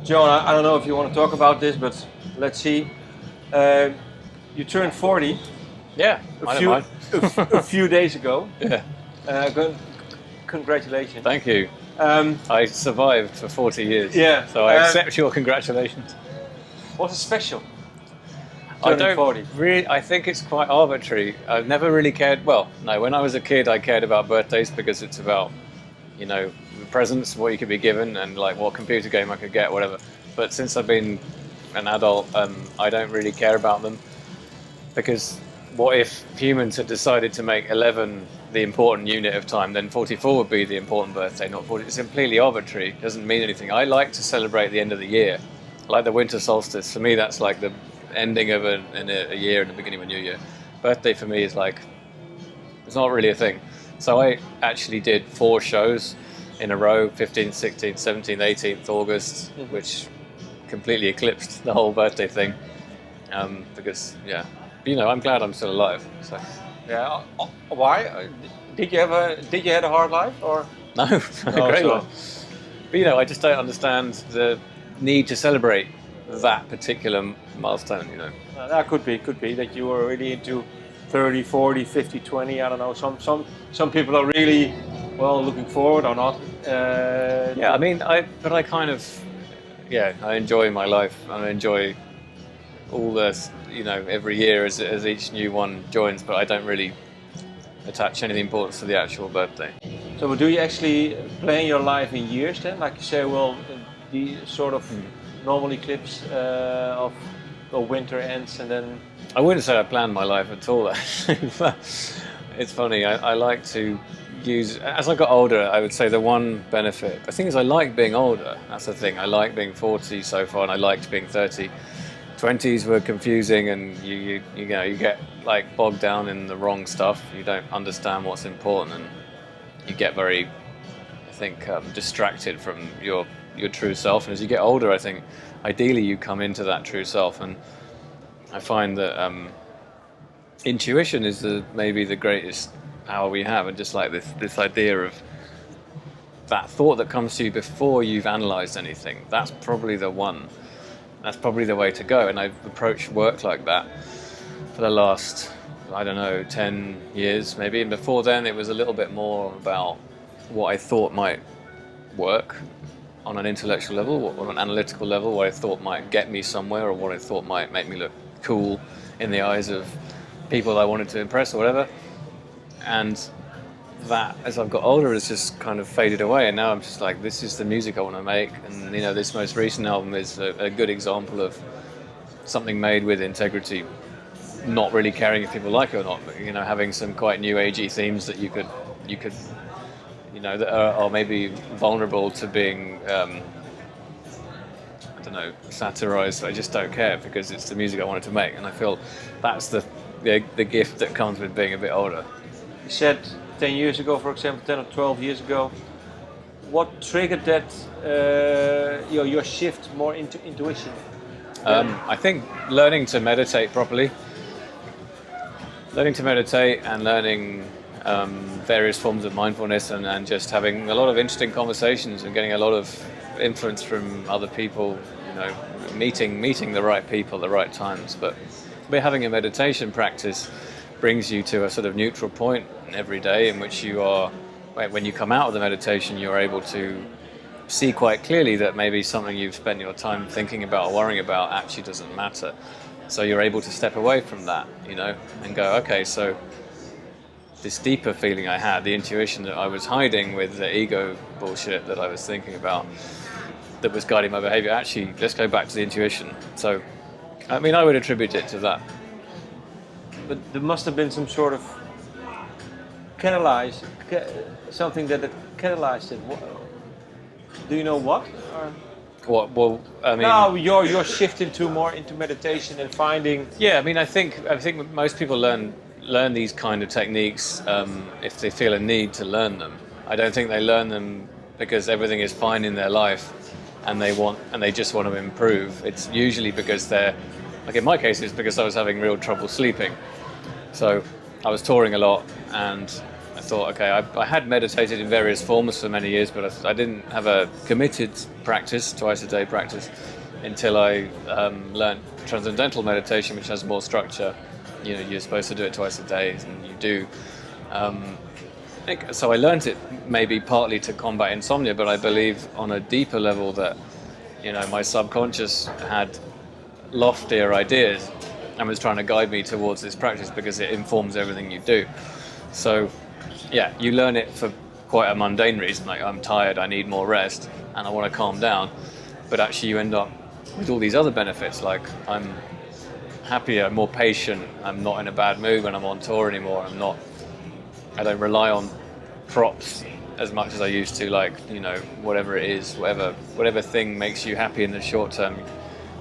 John, I don't know if you want to talk about this, but let's see. You turned 40 Yeah, I don't mind. a few days ago. Yeah, Congratulations. thank you. I survived for 40 years. Yeah, So I accept your congratulations. What's special? I Turning don't 40. really. I think it's quite arbitrary. I've never really cared. Well, no. When I was a kid, I cared about birthdays because it's about, the presents, what you could be given, and like what computer game I could get, whatever. But since I've been an adult, I don't really care about them because what if humans had decided to make 11 the important unit of time? Then 44 would be the important birthday, not 40. It's completely arbitrary. It doesn't mean anything. I like to celebrate the end of the year, like the winter solstice. For me, that's like the ending of a year and the beginning of a new year. Birthday for me is like, it's not really a thing. So I actually did 4 shows in a row, 15th, 16th, 17th, 18th August, which completely eclipsed the whole birthday thing. Because, I'm glad I'm still alive. So. Yeah. Why? Did you had a hard life or? No, great one. But I just don't understand the need to celebrate that particular milestone. That could be that you were really into 30, 40, 50, 20. I don't know. Some people are really looking forward or not. I enjoy my life and I enjoy all this. Every year as each new one joins, but I don't really attach any importance to the actual birthday. So do you actually plan your life in years then? Like you say, the sort of normal eclipse of winter ends and then... I wouldn't say I plan my life at all, actually. It's funny, I like to use... As I got older, I would say the one benefit... The thing is, I like being older. That's the thing. I like being 40 so far, and I liked being 30. 20s were confusing, and you get like bogged down in the wrong stuff. You don't understand what's important, and you get very, I think, distracted from your true self. And as you get older, I think ideally you come into that true self. And I find that intuition is maybe the greatest power we have, and just like this idea of that thought that comes to you before you've analysed anything. That's probably the one. That's probably the way to go, and I've approached work like that for the last, 10 years maybe. And before then, it was a little bit more about what I thought might work on an intellectual level, on an analytical level, what I thought might get me somewhere, or what I thought might make me look cool in the eyes of people I wanted to impress or whatever. And that, as I've got older, has just kind of faded away, and now I'm just like, this is the music I want to make. And this most recent album is a good example of something made with integrity, not really caring if people like it or not, but having some quite new agey themes that you could that are maybe vulnerable to being satirized. I just don't care because it's the music I wanted to make, and I feel that's the gift that comes with being a bit older. You said 10 years ago, for example, 10 or 12 years ago, what triggered that, your shift more into intuition? I think learning to meditate properly, and learning various forms of mindfulness, and just having a lot of interesting conversations and getting a lot of influence from other people, meeting the right people at the right times. But having a meditation practice brings you to a sort of neutral point every day in which you are, when you come out of the meditation, you're able to see quite clearly that maybe something you've spent your time thinking about or worrying about actually doesn't matter. So you're able to step away from that, and go, okay, so this deeper feeling I had, the intuition that I was hiding with the ego bullshit that I was thinking about, that was guiding my behavior, actually, let's go back to the intuition. So, I would attribute it to that. But there must have been some sort of something that catalyzed it. Do you know what? What? Well, now you're shifting more into meditation and finding. Yeah, I think most people learn these kind of techniques if they feel a need to learn them. I don't think they learn them because everything is fine in their life and they just want to improve. It's usually because they're, like in my case, it's because I was having real trouble sleeping. So I was touring a lot, and thought, okay, I had meditated in various forms for many years, but I didn't have a committed practice, twice a day practice, until I learned transcendental meditation, which has more structure. You know, you're supposed to do it twice a day, and you do. So I learned it maybe partly to combat insomnia, but I believe on a deeper level that, you know, my subconscious had loftier ideas and was trying to guide me towards this practice because it informs everything you do. So, yeah, you learn it for quite a mundane reason, like I'm tired, I need more rest, and I want to calm down. But actually you end up with all these other benefits, like I'm happier, more patient, I'm not in a bad mood when I'm on tour anymore, I don't rely on props as much as I used to, like, you know, whatever it is, whatever thing makes you happy in the short term,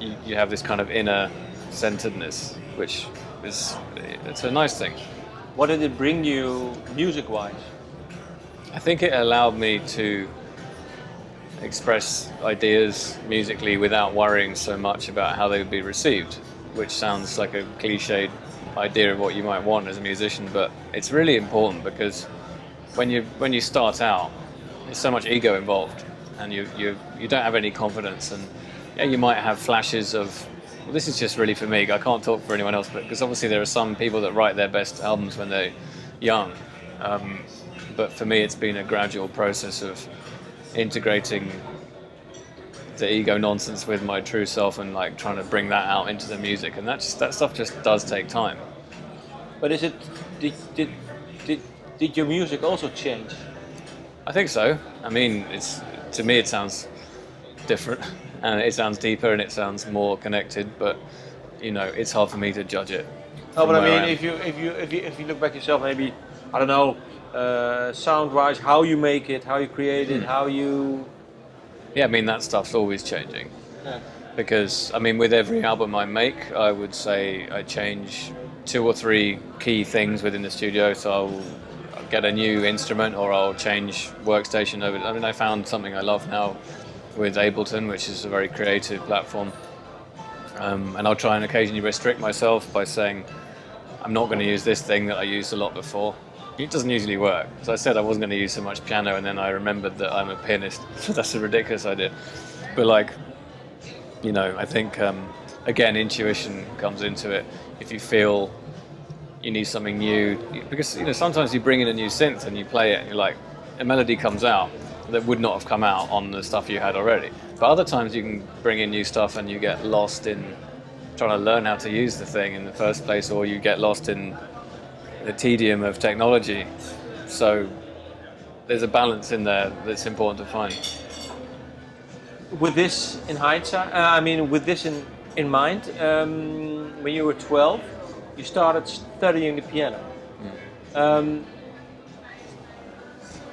you have this kind of inner centeredness, which it's a nice thing. What did it bring you music-wise? I think it allowed me to express ideas musically without worrying so much about how they would be received, which sounds like a cliched idea of what you might want as a musician, but it's really important because when you start out, there's so much ego involved, and you don't have any confidence, and yeah, you might have flashes of, well, this is just really for me. I can't talk for anyone else, but because obviously there are some people that write their best albums when they're young, but for me it's been a gradual process of integrating the ego nonsense with my true self and like trying to bring that out into the music, and that stuff just does take time. But did your music also change? I think so. I mean, to me it sounds different, and it sounds deeper, and it sounds more connected. But you know, it's hard for me to judge it. No, but I mean, if you look back yourself, maybe I don't know, sound-wise, how you make it, how you create it, how you. Yeah, I mean that stuff's always changing. Yeah. Because I mean, with every album I make, I would say I change 2 or 3 key things within the studio. So I'll get a new instrument, or I'll change workstation over. I mean, I found something I love now with Ableton, which is a very creative platform, and I'll try and occasionally restrict myself by saying I'm not going to use this thing that I used a lot before. It doesn't usually work. As I said, I wasn't going to use so much piano, and then I remembered that I'm a pianist, so that's a ridiculous idea. But like, you know, I think again, intuition comes into it. If you feel you need something new, because you know, sometimes you bring in a new synth and you play it, and you're like, a melody comes out that would not have come out on the stuff you had already. But other times you can bring in new stuff and you get lost in trying to learn how to use the thing in the first place, or you get lost in the tedium of technology. So there's a balance in there that's important to find. With this in hindsight, with this in mind, when you were 12, you started studying the piano.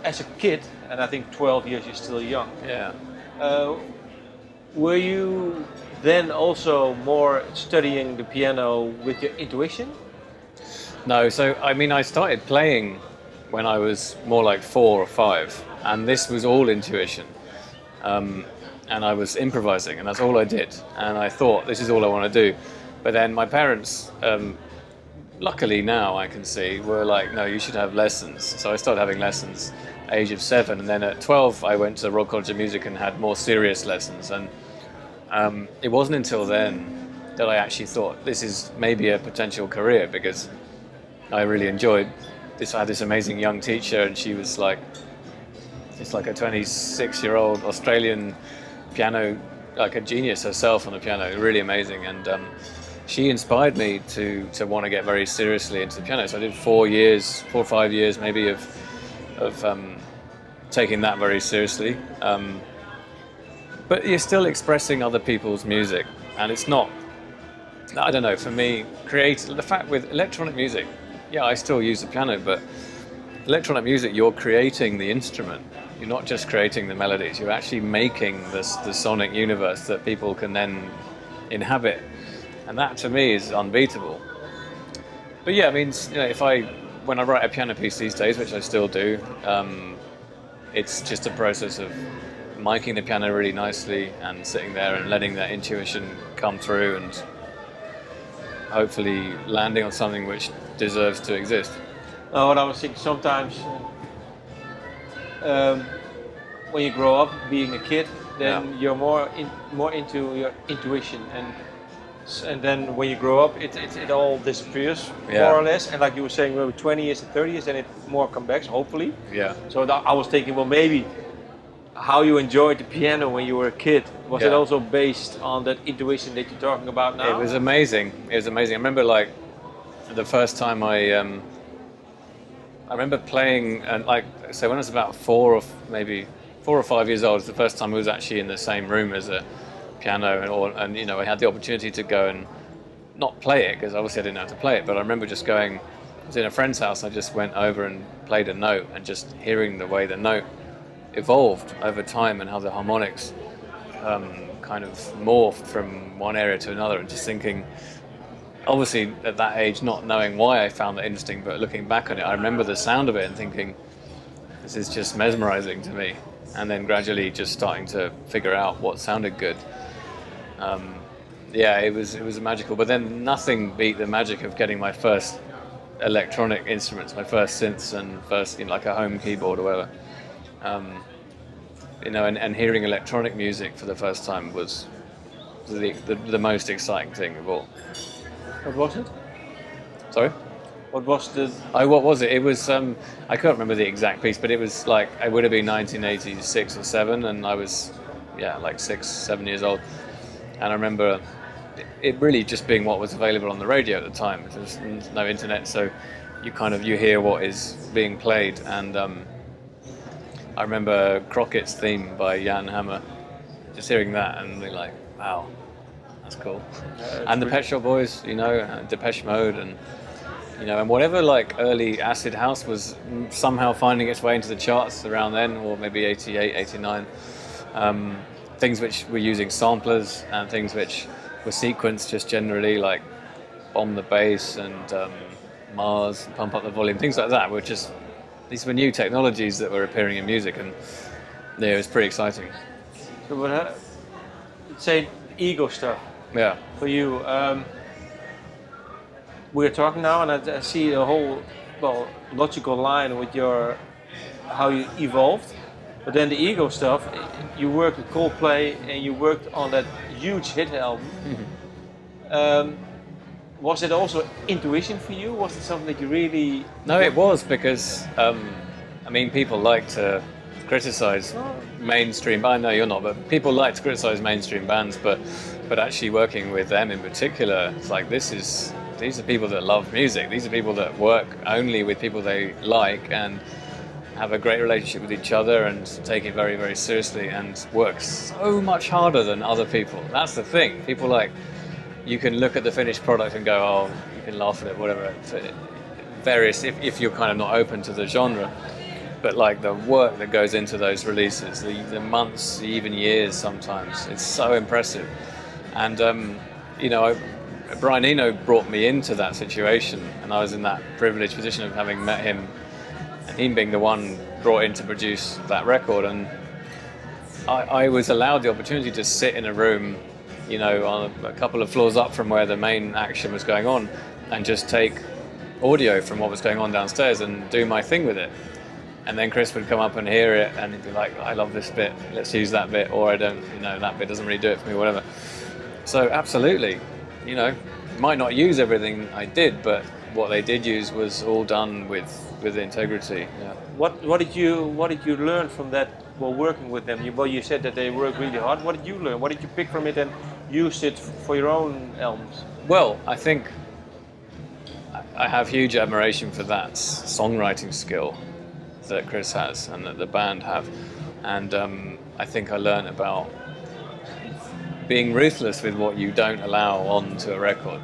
As a kid, and I think 12 years, you're still young. Yeah. Were you then also more studying the piano with your intuition? No, so I mean, I started playing when I was more like 4 or 5, and this was all intuition. And I was improvising, and that's all I did. And I thought, this is all I want to do. But then my parents, luckily now I can see, were like, no, you should have lessons. So I started having lessons at the age of 7, and then at 12 I went to the Royal College of Music and had more serious lessons. And it wasn't until then that I actually thought, this is maybe a potential career, because I really enjoyed this. I had this amazing young teacher, and she was like, it's like a 26-year-old Australian piano, like a genius herself on the piano, really amazing. And she inspired me to want to get very seriously into the piano. So I did 4 or 5 years maybe of taking that very seriously. But you're still expressing other people's music, and it's not, I don't know, for me, the fact with electronic music, yeah, I still use the piano, but electronic music, you're creating the instrument. You're not just creating the melodies, you're actually making the sonic universe that people can then inhabit. And that to me is unbeatable. But yeah, I mean, you know, when I write a piano piece these days, which I still do, it's just a process of miking the piano really nicely and sitting there and letting that intuition come through and hopefully landing on something which deserves to exist. What I was thinking sometimes, um, when you grow up being a kid, then you're more into your intuition, and then when you grow up, it all disappears more or less. And like you were saying, maybe 20 years and 30 years, then it more comes back, hopefully. Yeah. So I was thinking, well, maybe how you enjoyed the piano when you were a kid, was it also based on that intuition that you're talking about now? It was amazing. It was amazing. I remember like the first time I remember playing, and like so when I was about 4 or 5 years old, it's the first time I was actually in the same room as a piano, and you know, I had the opportunity to go and not play it because obviously I didn't know how to play it, but I remember just going, I was in a friend's house, I just went over and played a note and just hearing the way the note evolved over time and how the harmonics kind of morphed from one area to another, and just thinking, obviously at that age not knowing why I found that interesting, but looking back on it I remember the sound of it and thinking, this is just mesmerizing to me, and then gradually just starting to figure out what sounded good. It was magical, but then nothing beat the magic of getting my first electronic instruments, my first synths and first, you know, like a home keyboard or whatever. You know, and hearing electronic music for the first time was the most exciting thing of all. What was it? Sorry? What was the... What was it? It was, I can't remember the exact piece, but it was like, it would have been 1986 or 7, and I was, like 6, 7 years old. And I remember it really just being what was available on the radio at the time. There was no internet, so you hear what is being played. And I remember Crockett's theme by Jan Hammer, just hearing that and being like, wow, that's cool. And the Pet Shop Boys, you know, Depeche Mode, and you know, and whatever like early acid house was somehow finding its way into the charts around then, or maybe 88, 89. Things which were using samplers and things which were sequenced just generally, like Bomb the Bass and Mars, Pump Up the Volume, things like that, these were new technologies that were appearing in music, and it was pretty exciting. So what, say ego stuff. Yeah. For you, we're talking now, and I see a whole logical line with how you evolved. But then the ego stuff, you worked with Coldplay and you worked on that huge hit album. Mm-hmm. Was it also intuition for you? Was it something that you really... No, it was, because, people like to criticize mainstream, I know you're not, but people like to criticize mainstream bands, but actually working with them in particular, it's like these are people that love music. These are people that work only with people they like and have a great relationship with each other and take it very, very seriously and work so much harder than other people. That's the thing. People you can look at the finished product and go, oh, you can laugh at it, whatever. If you're kind of not open to the genre. But like the work that goes into those releases, the months, even years sometimes, it's so impressive. And, Brian Eno brought me into that situation, and I was in that privileged position of having met him, and him being the one brought in to produce that record. And I was allowed the opportunity to sit in a room, you know, on a couple of floors up from where the main action was going on, and just take audio from what was going on downstairs and do my thing with it. And then Chris would come up and hear it, and he'd be like, I love this bit, let's use that bit, or I don't, you know, that bit doesn't really do it for me, whatever. So absolutely, you know, might not use everything I did, but what they did use was all done with integrity. Yeah. What did you learn from that while working with them? You said that they work really hard. What did you learn? What did you pick from it and use it for your own albums? Well, I think I have huge admiration for that songwriting skill that Chris has and that the band have, and I think I learned about being ruthless with what you don't allow onto a record,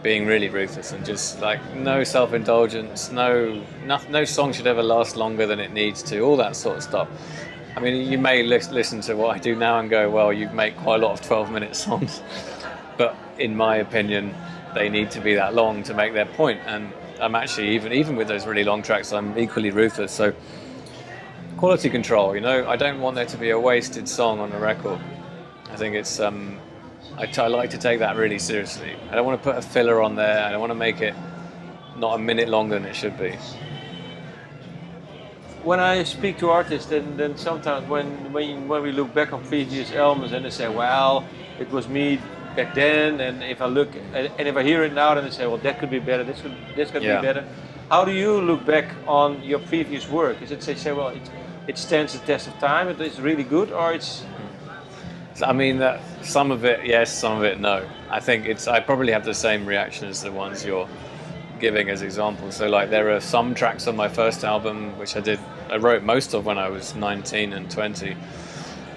being really ruthless, and just like no self-indulgence, no song should ever last longer than it needs to, all that sort of stuff. I mean, you may listen to what I do now and go, well, you make quite a lot of 12-minute songs, but in my opinion they need to be that long to make their point. And I'm actually, even with those really long tracks, I'm equally ruthless. So quality control, you know, I don't want there to be a wasted song on a record. I think it's, I like to take that really seriously. I don't want to put a filler on there. I don't want to make it not a minute longer than it should be. When I speak to artists, then sometimes when we look back on previous albums and they say, well, it was me back then, and if I hear it now, then they say, well, that could be better, this could Yeah. be better. How do you look back on your previous work? Is it say, well, it stands the test of time, it is really good, or it's... I mean, some of it yes, some of it no. I think I probably have the same reaction as the ones you're giving as examples. So like there are some tracks on my first album which I wrote most of when I was 19 and 20,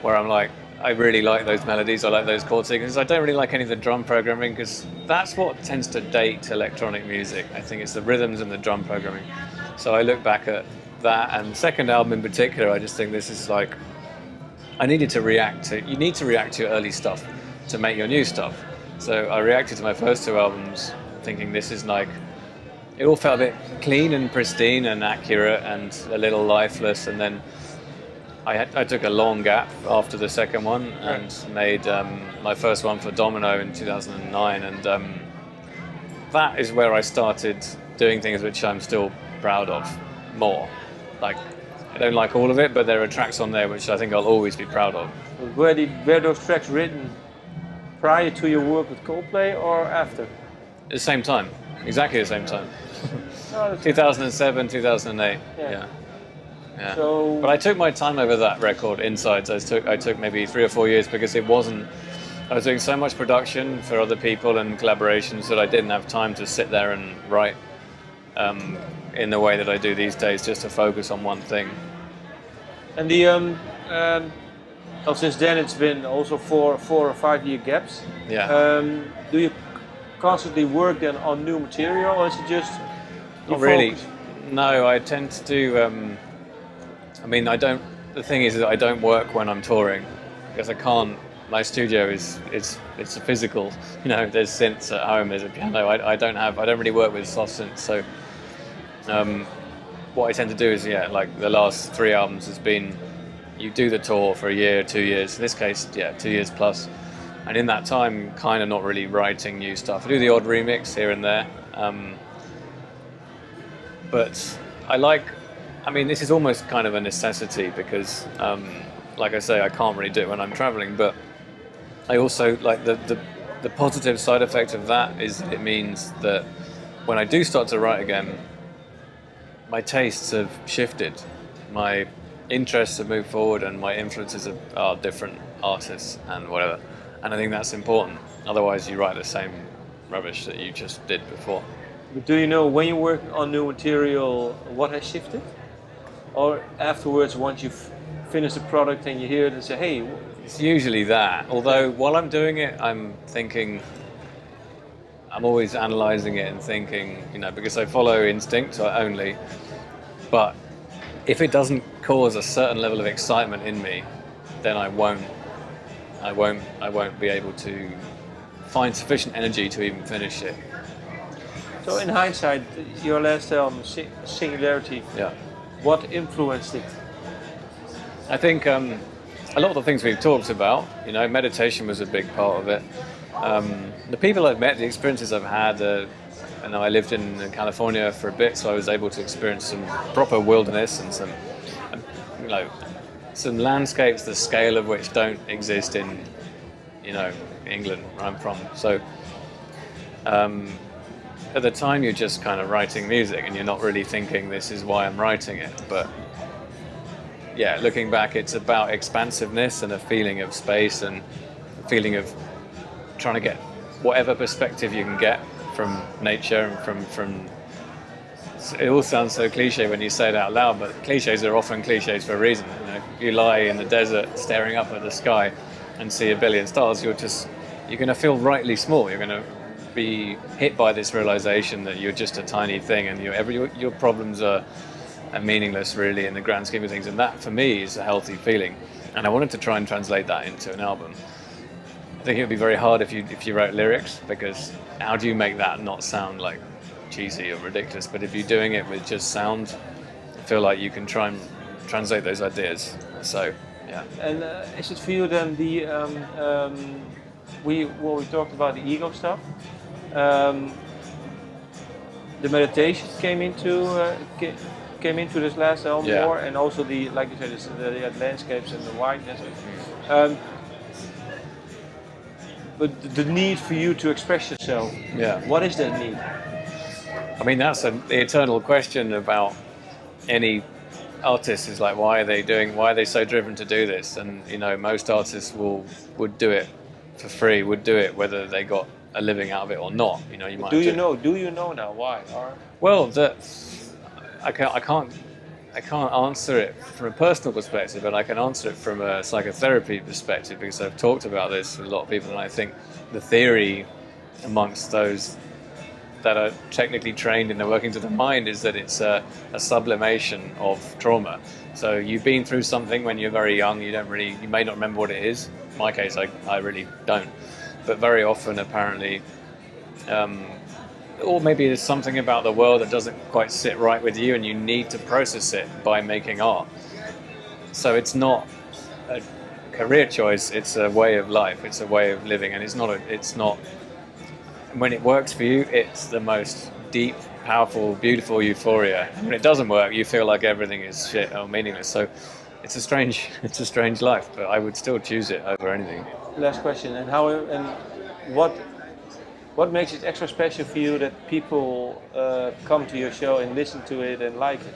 where I'm like, I really like those melodies, I like those chord sequences. I don't really like any of the drum programming because that's what tends to date electronic music. I think it's the rhythms and the drum programming. So I look back at that, and second album in particular, I just think this is like, you need to react to your early stuff to make your new stuff. So I reacted to my first two albums thinking this is like, it all felt a bit clean and pristine and accurate and a little lifeless, and then I took a long gap after the second one and made my first one for Domino in 2009, and that is where I started doing things which I'm still proud of more. Like, I don't like all of it, but there are tracks on there which I think I'll always be proud of. Were those tracks written prior to your work with Coldplay or after? At the same time, exactly the same time. Oh, 2007, 2008, yeah. So, but I took my time over that record, Insides. I took maybe 3 or 4 years because I was doing so much production for other people and collaborations that I didn't have time to sit there and write in the way that I do these days, just to focus on one thing. And since then it's been also 4 or 5 year gaps. Yeah. Do you constantly work then on new material, or is it just Not really. No, I tend to do. The thing is that I don't work when I'm touring because I can't. My studio it's a physical. There's synths at home. There's a piano. I don't really work with soft synths. So, what I tend to do is like the last 3 albums has been, you do the tour for a year, 2 years. In this case, 2 years plus. And in that time, kind of not really writing new stuff. I do the odd remix here and there. But this is almost kind of a necessity because, like I say, I can't really do it when I'm traveling. But I also, like, the positive side effect of that is that it means that when I do start to write again, my tastes have shifted. My interests have moved forward and my influences are different artists and whatever. And I think that's important. Otherwise, you write the same rubbish that you just did before. But do you know when you work on new material what has shifted? Or afterwards, once you've finished the product and you hear it and say, hey... It's usually that. Although while I'm doing it, I'm always analysing it and thinking, because I follow instinct only. But if it doesn't cause a certain level of excitement in me, then I won't be able to find sufficient energy to even finish it. So in hindsight, your last album, Singularity, what influenced it? I think a lot of the things we've talked about, meditation was a big part of it. The people I've met, the experiences I've had, I lived in California for a bit, so I was able to experience some proper wilderness and some landscapes, the scale of which don't exist in, England, where I'm from. So at the time you're just kind of writing music and you're not really thinking this is why I'm writing it. But looking back, it's about expansiveness and a feeling of space and a feeling of trying to get whatever perspective you can get from nature and from it all sounds so cliche when you say it out loud, but cliches are often cliches for a reason. If you lie in the desert staring up at the sky and see a billion stars, you're going to feel rightly small. You're going to be hit by this realization that you're just a tiny thing and your problems are meaningless really in the grand scheme of things. And that for me is a healthy feeling. And I wanted to try and translate that into an album. I think it would be very hard if you wrote lyrics, because how do you make that not sound like cheesy or ridiculous? But if you're doing it with just sound, I feel like you can try and translate those ideas. So, yeah. And is it for you then we talked about the ego stuff? the meditation came into this last album Yeah. more, and also the, like you said, the landscapes and the wideness. Um, but the need for you to express yourself. Yeah. What is that need? I mean, that's the eternal question about any artist, is like, why are they so driven to do this? And most artists would do it for free, would do it whether they got a living out of it or not. You might Do you know now why? Or well, I can't answer it from a personal perspective, but I can answer it from a psychotherapy perspective, because I've talked about this with a lot of people, and I think the theory amongst those that are technically trained in the workings of the mind is that it's a sublimation of trauma. So you've been through something when you're very young, you may not remember what it is. In my case, I really don't. But very often, apparently, or maybe there's something about the world that doesn't quite sit right with you, and you need to process it by making art. So it's not a career choice, it's a way of life, it's a way of living, and it's not when it works for you, it's the most deep, powerful, beautiful euphoria. When it doesn't work, you feel like everything is shit or meaningless. So it's a strange life, but I would still choose it over anything. last question, and what makes it extra special for you that people come to your show and listen to it and like it?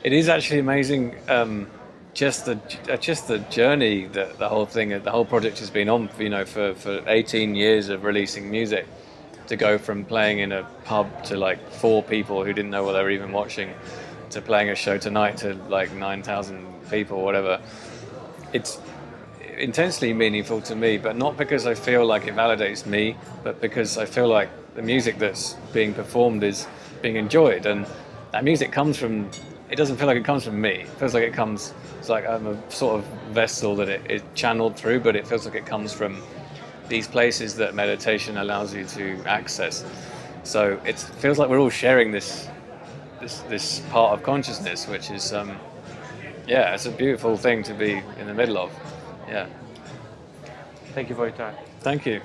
It is actually amazing, just the journey that the whole project has been on. For 18 years of releasing music, to go from playing in a pub to like 4 people who didn't know what they were even watching, to playing a show tonight to like 9,000 people, whatever. It's intensely meaningful to me, but not because I feel like it validates me, but because I feel like the music that's being performed is being enjoyed, and that music comes from. It doesn't feel like it comes from me. It feels like it's like I'm a sort of vessel that it is channeled through, but it feels like it comes from these places that meditation allows you to access. So it feels like we're all sharing this part of consciousness, which is it's a beautiful thing to be in the middle of. Yeah. Thank you for your time. Thank you.